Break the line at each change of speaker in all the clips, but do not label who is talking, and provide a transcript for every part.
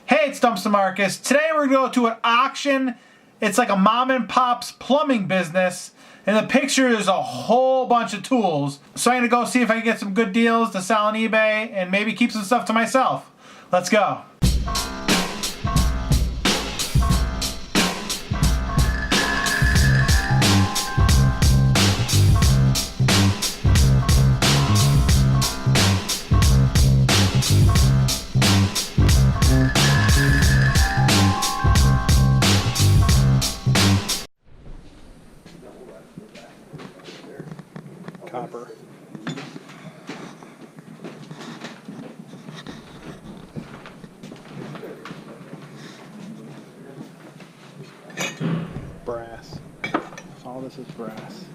Hey, it's DumpsterMarcus. Today we're going to go to an auction. It's like a mom and pop's plumbing business. In the picture there's a whole bunch of tools. So I'm going to go see if I can get some good deals to sell on eBay and maybe keep some stuff to myself. Let's go. Copper. Brass. All this is brass.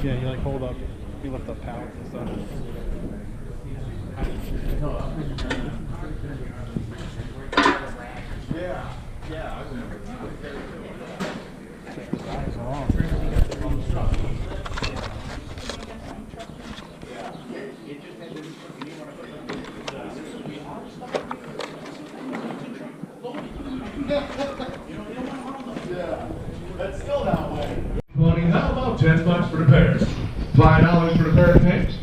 Yeah, you like hold up, you lift up pallets and stuff. Yeah, yeah. Yeah, that's still that way.
20, how about $10 for the pair? $5 for the pair of pants?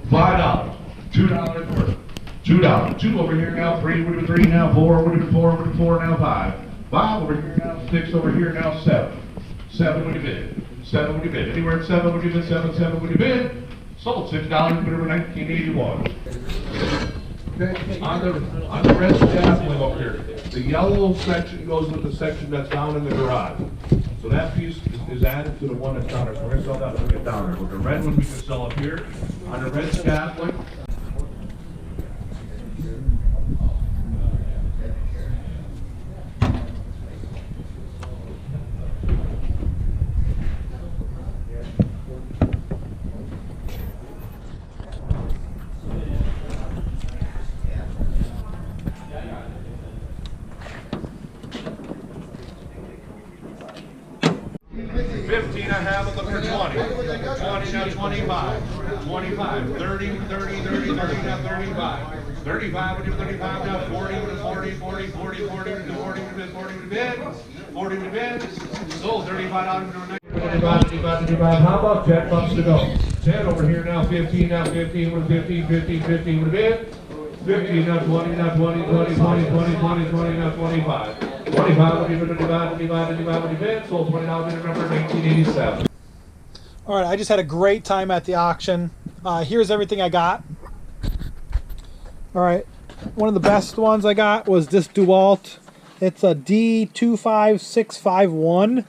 $5. $2 worth. $2. 2 over here now, 3 over to 3 now, 4 over to 4 over to 4 now, 5. 5 over here now, 6 over here now, 7. 7 when you bid. 7 when you bid. Anywhere at 7 when you bid, 7 when you bid. Sold $6 for 1981. Okay, on the red scaffolding up here, the yellow section goes with the section that's down in the garage. So that piece is added to the one that's down there. So we're going to sell that when we get down there. With the red one we can sell up here. On the red scaffolding. $15 I have, I'm looking for 20. 20 now 25. 25. 30, 30, 30, 30 now 35. 35 when you 35 now 40 with a 40, 40, 40, 40 with a 40 with a 40 with a bid. 40 with a bid. Sold $35 for 25. How about $10 to go? 10 over here now 15 now 15 with a 15, 15, 15 with a bid. 15 now 20 now 20, 20, 20, 20, 20, 20 now 25. 25 when you divide when you bid. Sold $20 in November 1987.
All right, I just had a great time at the auction. Here's everything I got. All right, one of the best ones I got was this DeWalt. It's a D25651.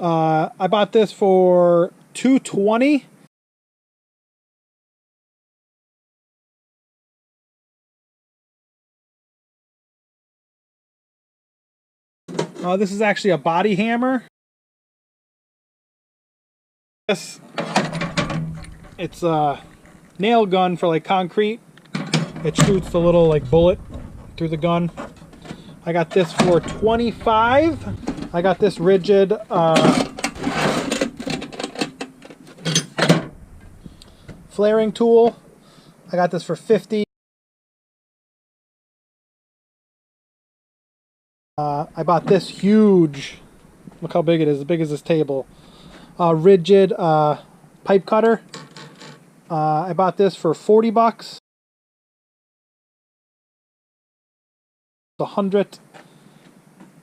I bought this for $220. This is actually a body hammer. This, it's a nail gun for like concrete. It shoots the little like bullet through the gun. I got this for $25. I got this rigid flaring tool. I got this for $50. I bought this huge, look how big it is, as big as this table, rigid pipe cutter. I bought this for $40. 100.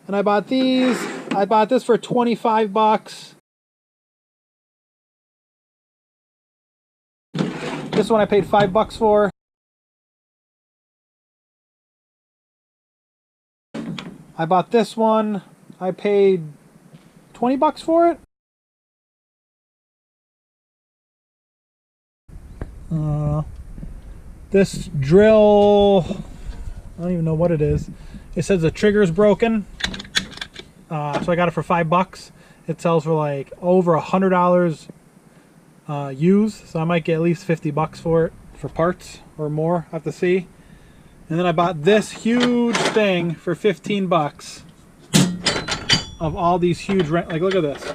And I bought these. I bought this for $25. This one I paid $5 for. I bought this one. I paid 20 bucks for it. This drill, I don't even know what it is. It says the trigger's broken. So I got it for 5 bucks. It sells for like over $100 used. So I might get at least 50 bucks for it for parts or more. I have to see. And then I bought this huge thing for 15 bucks of all these huge like look at this.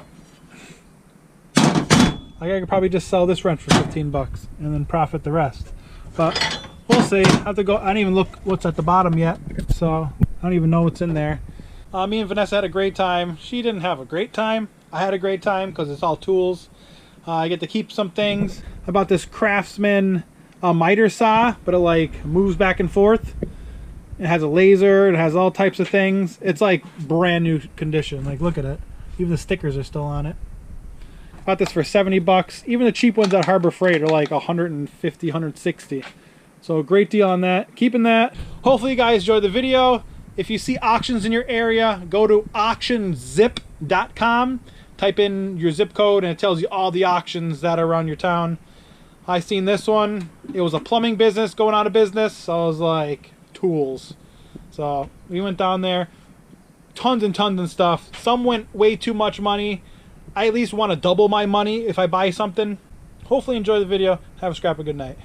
I could probably just sell this wrench for 15 bucks and then profit the rest. But we'll see. I have to go. I didn't even look what's at the bottom yet, so I don't even know what's in there. Me and Vanessa had a great time. She didn't have a great time. I had a great time because it's all tools. I get to keep some things. I bought this Craftsman miter saw, but it like moves back and forth. It has a laser. It has all types of things. It's like brand new condition. Like look at it. Even the stickers are still on it. Bought this for 70 bucks. Even the cheap ones at Harbor Freight are like 150, 160. So a great deal on that. Keeping that. Hopefully you guys enjoyed the video. If you see auctions in your area, go to auctionzip.com. Type in your zip code and it tells you all the auctions that are around your town. I seen this one. It was a plumbing business going out of business. So I was like, tools. So we went down there. Tons and tons of stuff. Some went way too much money. I at least want to double my money if I buy something. Hopefully enjoy the video. Have a scrap of good night.